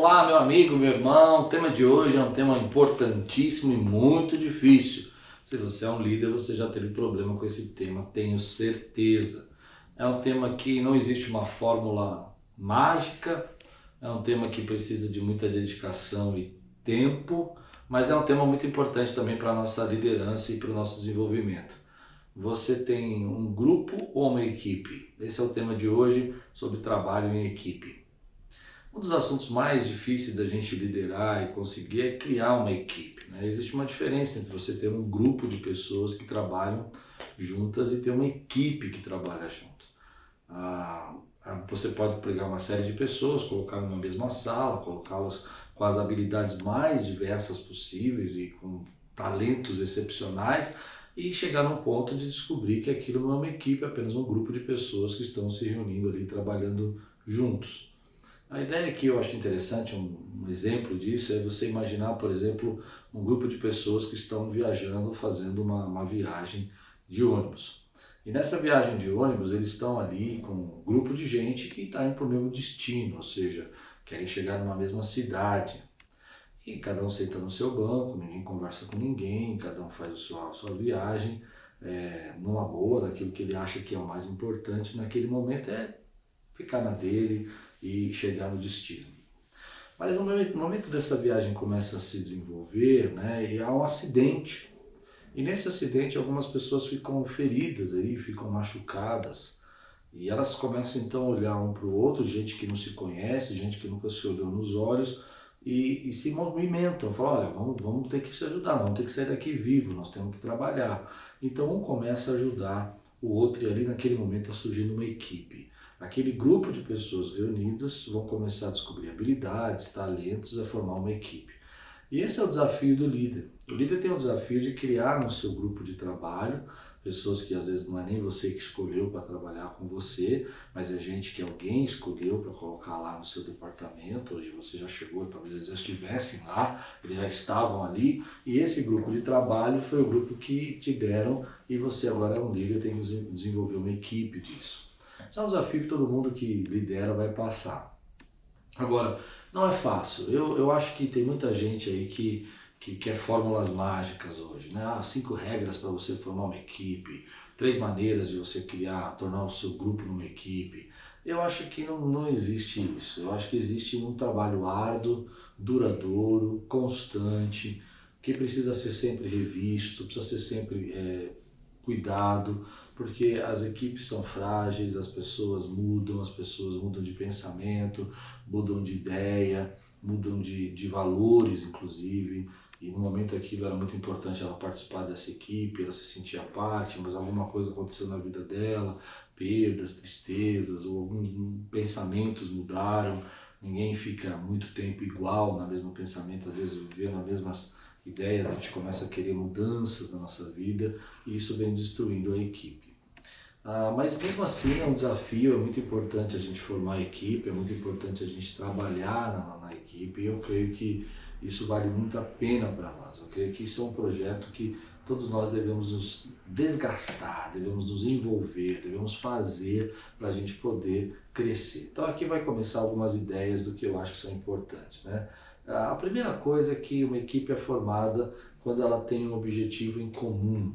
Olá, meu amigo, meu irmão. O tema de hoje é um tema importantíssimo e muito difícil. Se você é um líder, você já teve problema com esse tema, tenho certeza. É um tema que não existe uma fórmula mágica, é um tema que precisa de muita dedicação e tempo, mas é um tema muito importante também para a nossa liderança e para o nosso desenvolvimento. Você tem um grupo ou uma equipe? Esse é o tema de hoje sobre trabalho em equipe. Um dos assuntos mais difíceis da gente liderar e conseguir é criar uma equipe, né? Existe uma diferença entre você ter um grupo de pessoas que trabalham juntas e ter uma equipe que trabalha junto. Você pode pegar uma série de pessoas, colocar numa mesma sala, colocá-las com as habilidades mais diversas possíveis e com talentos excepcionais e chegar num ponto de descobrir que aquilo não é uma equipe, é apenas um grupo de pessoas que estão se reunindo ali, trabalhando juntos. A ideia que eu acho interessante, um exemplo disso, é você imaginar, por exemplo, um grupo de pessoas que estão viajando, fazendo uma viagem de ônibus. E nessa viagem de ônibus, eles estão ali com um grupo de gente que está indo para o mesmo destino, ou seja, querem chegar numa mesma cidade. E cada um senta no seu banco, ninguém conversa com ninguém, cada um faz a sua viagem, numa boa, daquilo que ele acha que é o mais importante naquele momento é ficar na dele e chegar no destino. Mas no momento dessa viagem começa a se desenvolver, né, e há um acidente. E nesse acidente algumas pessoas ficam feridas aí, ficam machucadas. E elas começam então a olhar um para o outro, gente que não se conhece, gente que nunca se olhou nos olhos, e se movimentam, falam, olha, vamos ter que se ajudar, vamos ter que sair daqui vivo, nós temos que trabalhar. Então um começa a ajudar o outro e ali naquele momento está surgindo uma equipe. Aquele grupo de pessoas reunidas vão começar a descobrir habilidades, talentos, a formar uma equipe. E esse é o desafio do líder. O líder tem o desafio de criar no seu grupo de trabalho pessoas que às vezes não é nem você que escolheu para trabalhar com você, mas é gente que alguém escolheu para colocar lá no seu departamento e você já chegou, talvez eles já estivessem lá, eles já estavam ali, e esse grupo de trabalho foi o grupo que te deram e você agora é um líder, tem que desenvolver uma equipe disso. Esse é um desafio que todo mundo que lidera vai passar. Agora, não é fácil. Eu acho que tem muita gente aí que quer fórmulas mágicas hoje, né? 5 regras para você formar uma equipe, 3 maneiras de você criar, tornar o seu grupo numa equipe. Eu acho que não existe isso. Eu acho que existe um trabalho árduo, duradouro, constante, que precisa ser sempre revisto, precisa ser sempre cuidado, porque as equipes são frágeis, as pessoas mudam de pensamento, mudam de ideia, mudam de valores, inclusive, e no momento aquilo era muito importante ela participar dessa equipe, ela se sentia parte, mas alguma coisa aconteceu na vida dela, perdas, tristezas, ou alguns pensamentos mudaram, ninguém fica muito tempo igual no mesmo pensamento, às vezes vivendo as mesmas ideias, a gente começa a querer mudanças na nossa vida e isso vem destruindo a equipe. Mas mesmo assim é um desafio, é muito importante a gente formar a equipe, é muito importante a gente trabalhar na equipe e eu creio que isso vale muito a pena para nós. Eu creio que isso é um projeto que todos nós devemos nos desgastar, devemos nos envolver, devemos fazer para a gente poder crescer. Então aqui vai começar algumas ideias do que eu acho que são importantes, né? A primeira coisa é que uma equipe é formada quando ela tem um objetivo em comum.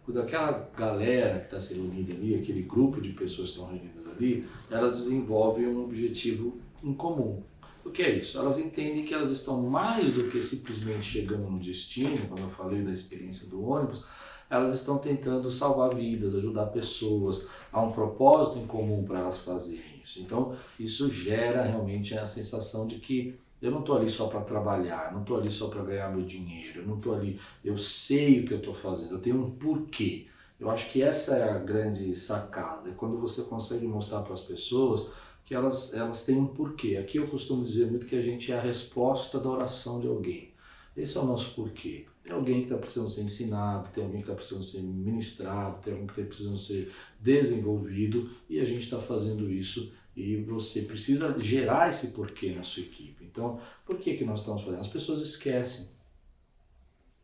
Quando aquela galera que está se reunida ali, aquele grupo de pessoas que estão reunidas ali, elas desenvolvem um objetivo em comum. O que é isso? Elas entendem que elas estão mais do que simplesmente chegando no destino, como eu falei da experiência do ônibus, elas estão tentando salvar vidas, ajudar pessoas, há um propósito em comum para elas fazerem isso. Então isso gera realmente a sensação de que eu não estou ali só para trabalhar, não estou ali só para ganhar meu dinheiro, eu não estou ali, eu sei o que eu estou fazendo, eu tenho um porquê. Eu acho que essa é a grande sacada, é quando você consegue mostrar para as pessoas que elas têm um porquê. Aqui eu costumo dizer muito que a gente é a resposta da oração de alguém. Esse é o nosso porquê. Tem alguém que está precisando ser ensinado, tem alguém que está precisando ser ministrado, tem alguém que está precisando ser desenvolvido e a gente está fazendo isso e você precisa gerar esse porquê na sua equipe. Então, por que nós estamos fazendo? As pessoas esquecem.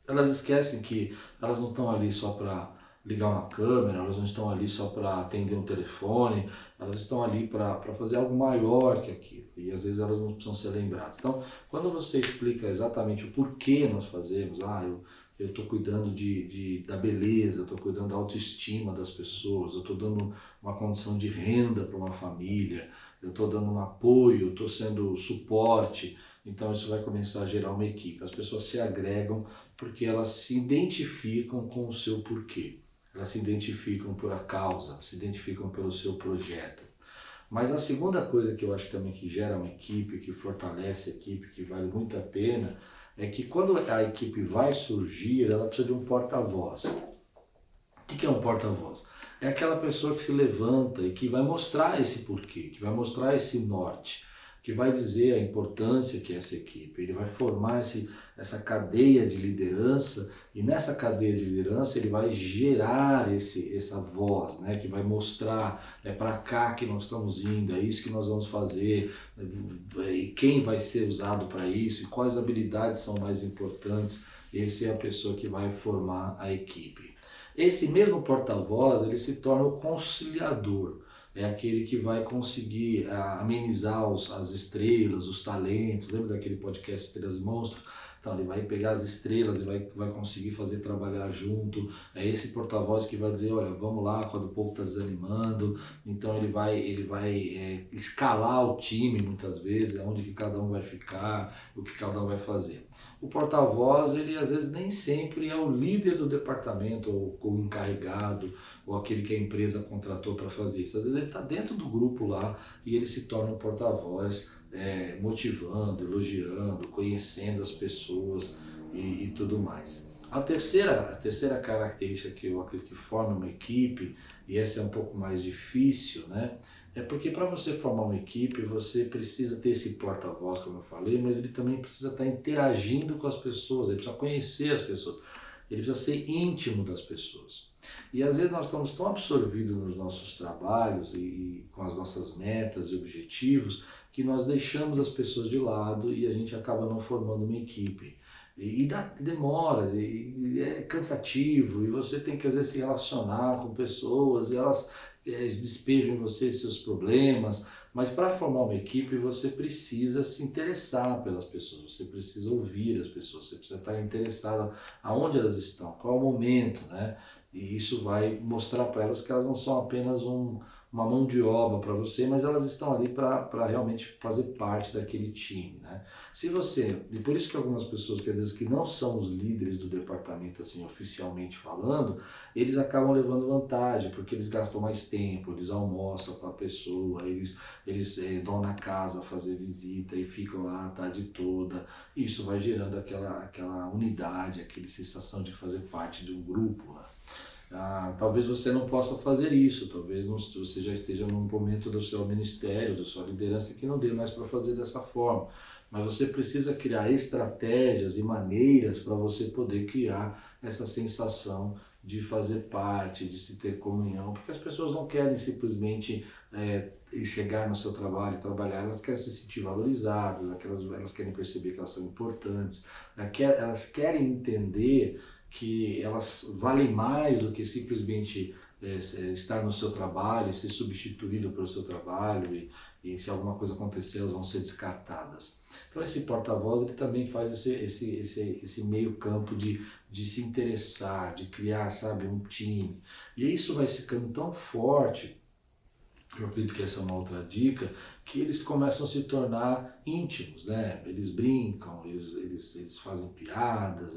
Elas esquecem que elas não estão ali só para ligar uma câmera, elas não estão ali só para atender um telefone, elas estão ali para fazer algo maior que aquilo. E às vezes elas não precisam ser lembradas. Então, quando você explica exatamente o porquê nós fazemos, eu estou cuidando da beleza, eu estou cuidando da autoestima das pessoas, eu estou dando uma condição de renda para uma família, eu estou dando um apoio, eu estou sendo suporte, então isso vai começar a gerar uma equipe. As pessoas se agregam porque elas se identificam com o seu porquê. Elas se identificam por a causa, se identificam pelo seu projeto. Mas a segunda coisa que eu acho também que gera uma equipe, que fortalece a equipe, que vale muito a pena, é que quando a equipe vai surgir, ela precisa de um porta-voz. O que é um porta-voz? É aquela pessoa que se levanta e que vai mostrar esse porquê, que vai mostrar esse norte, que vai dizer a importância que é essa equipe. Ele vai formar essa cadeia de liderança e nessa cadeia de liderança ele vai gerar essa voz, né, que vai mostrar, é para cá que nós estamos indo, é isso que nós vamos fazer, e quem vai ser usado para isso, e quais habilidades são mais importantes. Essa é a pessoa que vai formar a equipe. Esse mesmo porta-voz, ele se torna o conciliador, é aquele que vai conseguir amenizar as estrelas, os talentos. Lembra daquele podcast Estrelas e Monstros? Então ele vai pegar as estrelas e vai conseguir fazer trabalhar junto. É esse porta-voz que vai dizer, olha, vamos lá quando o povo está desanimando. Então ele vai escalar o time muitas vezes, onde que cada um vai ficar, o que cada um vai fazer. O porta-voz, ele às vezes nem sempre é o líder do departamento, ou o encarregado, ou aquele que a empresa contratou para fazer isso. Às vezes ele está dentro do grupo lá e ele se torna um porta-voz, motivando, elogiando, conhecendo as pessoas e tudo mais. A terceira característica que eu acredito que forma uma equipe, e essa é um pouco mais difícil, né? É porque para você formar uma equipe, você precisa ter esse porta-voz, como eu falei, mas ele também precisa estar interagindo com as pessoas, ele precisa conhecer as pessoas, ele precisa ser íntimo das pessoas. E às vezes nós estamos tão absorvidos nos nossos trabalhos e com as nossas metas e objetivos, que nós deixamos as pessoas de lado e a gente acaba não formando uma equipe. Demora, e é cansativo, e você tem que às vezes se relacionar com pessoas, e elas despejam em você seus problemas, mas para formar uma equipe você precisa se interessar pelas pessoas, você precisa ouvir as pessoas, você precisa estar interessado aonde elas estão, qual é o momento, né? E isso vai mostrar para elas que elas não são apenas uma mão de obra para você, mas elas estão ali para realmente fazer parte daquele time, né? Se você, e por isso que algumas pessoas que às vezes que não são os líderes do departamento assim oficialmente falando, eles acabam levando vantagem, porque eles gastam mais tempo, eles almoçam com a pessoa, eles vão na casa fazer visita e ficam lá a tarde toda. Isso vai gerando aquela unidade, aquela sensação de fazer parte de um grupo, né? Talvez você não possa fazer isso, talvez você já esteja num momento do seu ministério, da sua liderança que não dê mais para fazer dessa forma. Mas você precisa criar estratégias e maneiras para você poder criar essa sensação de fazer parte, de se ter comunhão, porque as pessoas não querem simplesmente chegar no seu trabalho e trabalhar, elas querem se sentir valorizadas, elas querem perceber que elas são importantes, elas querem entender que elas valem mais do que simplesmente estar no seu trabalho, ser substituído pelo seu trabalho e se alguma coisa acontecer elas vão ser descartadas. Então esse porta-voz ele também faz esse meio campo de se interessar, de criar, sabe, um time. E isso vai ficando tão forte, eu acredito que essa é uma outra dica, que eles começam a se tornar íntimos, né? Eles brincam, eles fazem piadas,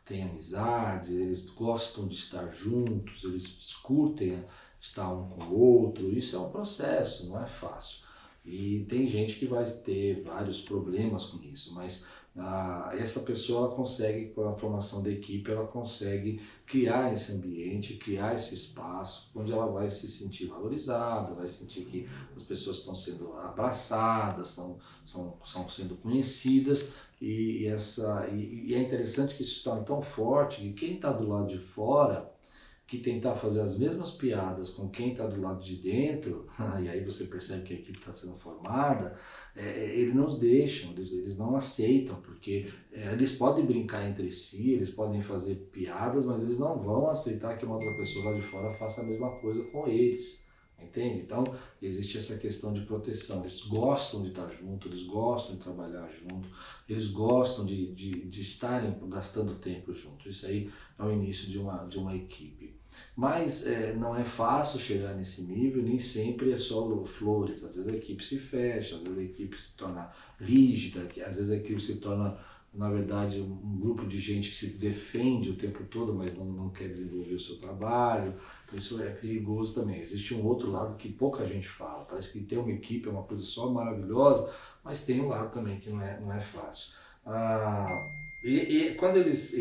têm amizade, eles gostam de estar juntos, eles curtem estar um com o outro. Isso é um processo, não é fácil. E tem gente que vai ter vários problemas com isso, mas essa pessoa ela consegue, com a formação da equipe, ela consegue criar esse ambiente, criar esse espaço onde ela vai se sentir valorizada, vai sentir que as pessoas estão sendo abraçadas, são sendo conhecidas e é interessante que isso está tão forte que quem está do lado de fora que tentar fazer as mesmas piadas com quem está do lado de dentro, e aí você percebe que a equipe está sendo formada, eles não os deixam, eles não aceitam, porque eles podem brincar entre si, eles podem fazer piadas, mas eles não vão aceitar que uma outra pessoa lá de fora faça a mesma coisa com eles. Entende? Então, existe essa questão de proteção. Eles gostam de estar junto, eles gostam de trabalhar junto, eles gostam de estarem gastando tempo junto. Isso aí é o início de uma equipe. Mas não é fácil chegar nesse nível, nem sempre é só flores. Às vezes a equipe se fecha, às vezes a equipe se torna rígida, às vezes a equipe se torna, na verdade, um grupo de gente que se defende o tempo todo, mas não quer desenvolver o seu trabalho. Isso é perigoso também. Existe um outro lado que pouca gente fala. Parece que ter uma equipe é uma coisa só maravilhosa, mas tem um lado também que não é fácil. E quando eles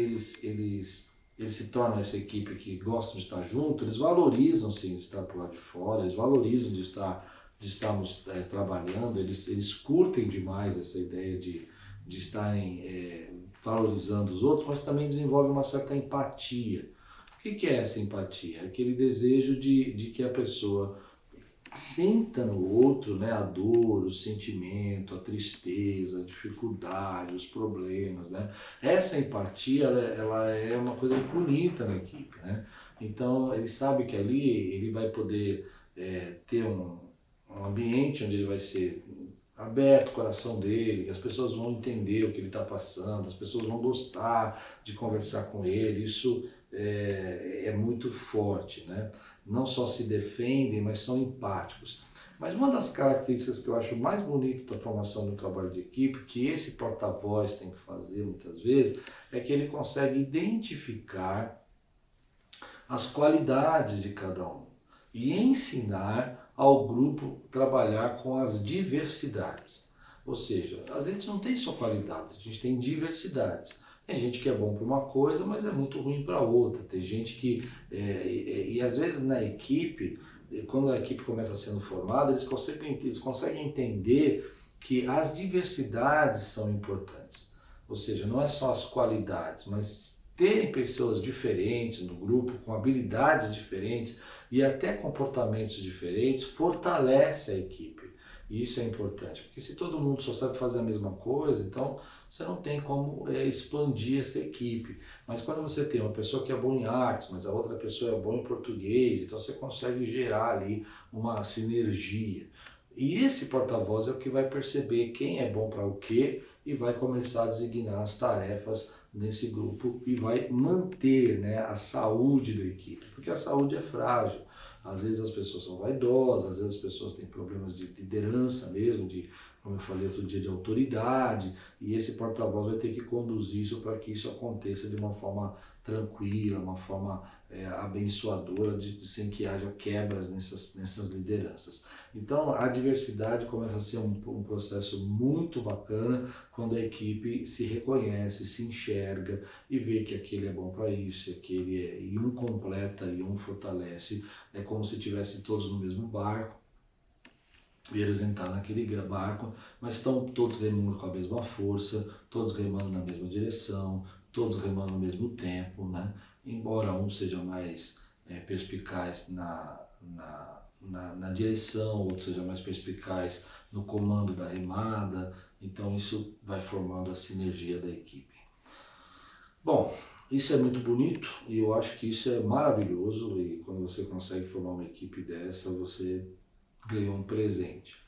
se tornam essa equipe que gostam de estar junto, eles valorizam sim de estar por lá de fora, eles valorizam de estarmos trabalhando, eles curtem demais essa ideia de estarem valorizando os outros, mas também desenvolvem uma certa empatia. O que é essa empatia? É aquele desejo de que a pessoa sinta no outro, né, a dor, o sentimento, a tristeza, a dificuldade, os problemas, né? Essa empatia, ela é uma coisa bonita na equipe, né? Então, ele sabe que ali ele vai poder ter um ambiente onde ele vai ser aberto o coração dele, que as pessoas vão entender o que ele está passando, as pessoas vão gostar de conversar com ele. Isso é muito forte, né? Não só se defendem, mas são empáticos. Mas uma das características que eu acho mais bonito da formação do trabalho de equipe, que esse porta-voz tem que fazer muitas vezes, é que ele consegue identificar as qualidades de cada um e ensinar ao grupo a trabalhar com as diversidades. Ou seja, a gente não tem só qualidades, a gente tem diversidades. Tem gente que é bom para uma coisa, mas é muito ruim para outra. Tem gente que... e às vezes na equipe, quando a equipe começa sendo formada, eles conseguem entender que as diversidades são importantes. Ou seja, não é só as qualidades, mas terem pessoas diferentes no grupo, com habilidades diferentes e até comportamentos diferentes, fortalece a equipe. E isso é importante, porque se todo mundo só sabe fazer a mesma coisa, então você não tem como expandir essa equipe. Mas quando você tem uma pessoa que é boa em artes, mas a outra pessoa é boa em português, então você consegue gerar ali uma sinergia. E esse porta-voz é o que vai perceber quem é bom para o quê e vai começar a designar as tarefas nesse grupo e vai manter, né, a saúde da equipe, porque a saúde é frágil. Às vezes as pessoas são vaidosas, às vezes as pessoas têm problemas de liderança mesmo, como eu falei outro dia, de autoridade, e esse porta-voz vai ter que conduzir isso para que isso aconteça de uma forma tranquila, uma forma abençoadora, sem que haja quebras nessas lideranças. Então a diversidade começa a ser um processo muito bacana quando a equipe se reconhece, se enxerga e vê que aquele é bom para isso, e um completa e um fortalece. É como se estivessem todos no mesmo barco, e eles entraram naquele barco, mas estão todos remando com a mesma força, todos remando na mesma direção, todos remando ao mesmo tempo, né? Embora um seja mais perspicaz na direção, outro seja mais perspicaz no comando da remada, então isso vai formando a sinergia da equipe. Bom, isso é muito bonito e eu acho que isso é maravilhoso, e quando você consegue formar uma equipe dessa, você ganhou um presente.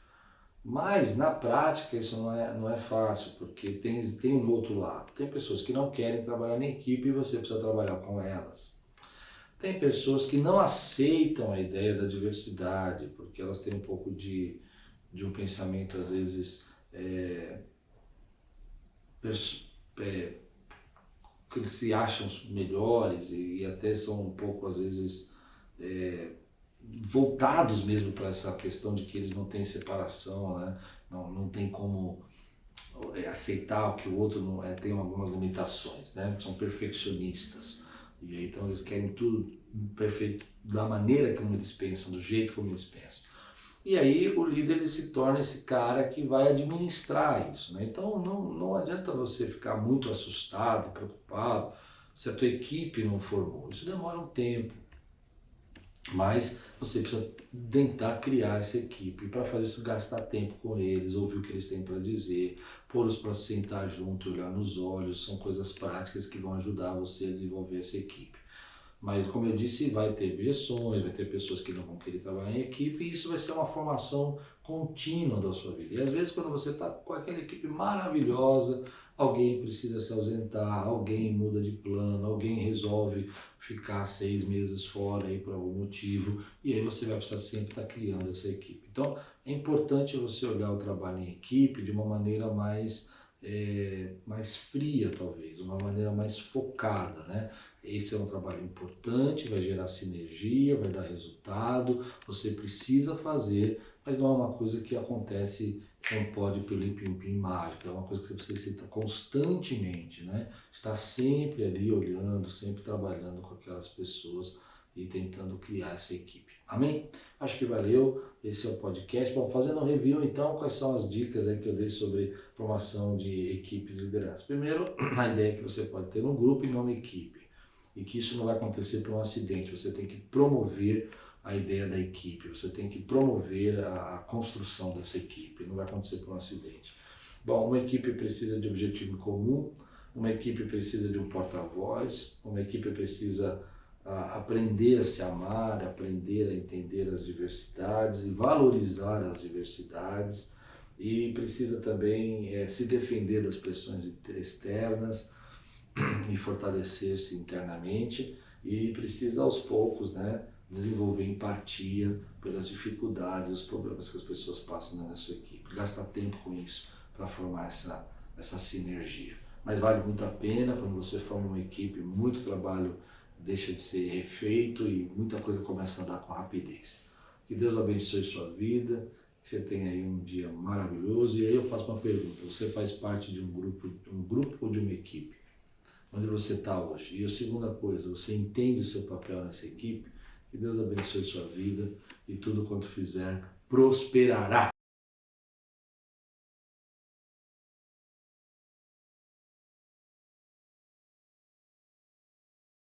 Mas na prática isso não é fácil, porque tem um outro lado. Tem pessoas que não querem trabalhar em equipe e você precisa trabalhar com elas. Tem pessoas que não aceitam a ideia da diversidade, porque elas têm um pouco de um pensamento, às vezes, que eles se acham melhores e até são um pouco, às vezes, voltados mesmo para essa questão de que eles não têm separação, né? Não tem como aceitar que o outro tem algumas limitações, né? São perfeccionistas. E aí, então eles querem tudo perfeito da maneira como eles pensam, do jeito como eles pensam. E aí o líder ele se torna esse cara que vai administrar isso, né? Então não adianta você ficar muito assustado, preocupado se a tua equipe não formou. Isso demora um tempo. Mas você precisa tentar criar essa equipe. Para fazer isso, gastar tempo com eles, ouvir o que eles têm para dizer, pô-los para sentar junto, olhar nos olhos, são coisas práticas que vão ajudar você a desenvolver essa equipe. Mas, como eu disse, vai ter objeções, vai ter pessoas que não vão querer trabalhar em equipe e isso vai ser uma formação contínua da sua vida. E às vezes, quando você está com aquela equipe maravilhosa, alguém precisa se ausentar, alguém muda de plano, alguém resolve ficar 6 meses fora aí por algum motivo e aí você vai precisar sempre estar criando essa equipe. Então, é importante você olhar o trabalho em equipe de uma maneira mais fria, talvez, uma maneira mais focada, né? Esse é um trabalho importante, vai gerar sinergia, vai dar resultado, você precisa fazer, mas não é uma coisa que acontece com pode pelo pim-pim mágico, é uma coisa que você precisa constantemente, né? Estar sempre ali olhando, sempre trabalhando com aquelas pessoas e tentando criar essa equipe. Amém? Acho que valeu, esse é o podcast. Bom, fazendo um review então, quais são as dicas aí que eu dei sobre formação de equipe de liderança? Primeiro, a ideia que você pode ter um grupo e não uma equipe e que isso não vai acontecer por um acidente. Você tem que promover a ideia da equipe, você tem que promover a construção dessa equipe, não vai acontecer por um acidente. Bom, uma equipe precisa de objetivo comum, uma equipe precisa de um porta-voz, uma equipe precisa aprender a se amar, aprender a entender as diversidades e valorizar as diversidades, e precisa também se defender das pressões externas, e fortalecer-se internamente e precisa aos poucos, né, desenvolver empatia pelas dificuldades, os problemas que as pessoas passam na sua equipe. Gasta tempo com isso para formar essa sinergia. Mas vale muito a pena quando você forma uma equipe, muito trabalho deixa de ser refeito e muita coisa começa a andar com rapidez. Que Deus abençoe sua vida, que você tenha aí um dia maravilhoso. E aí eu faço uma pergunta, você faz parte de um grupo ou de uma equipe? Onde você está hoje. E a segunda coisa, você entende o seu papel nessa equipe? Que Deus abençoe sua vida e tudo quanto fizer prosperará.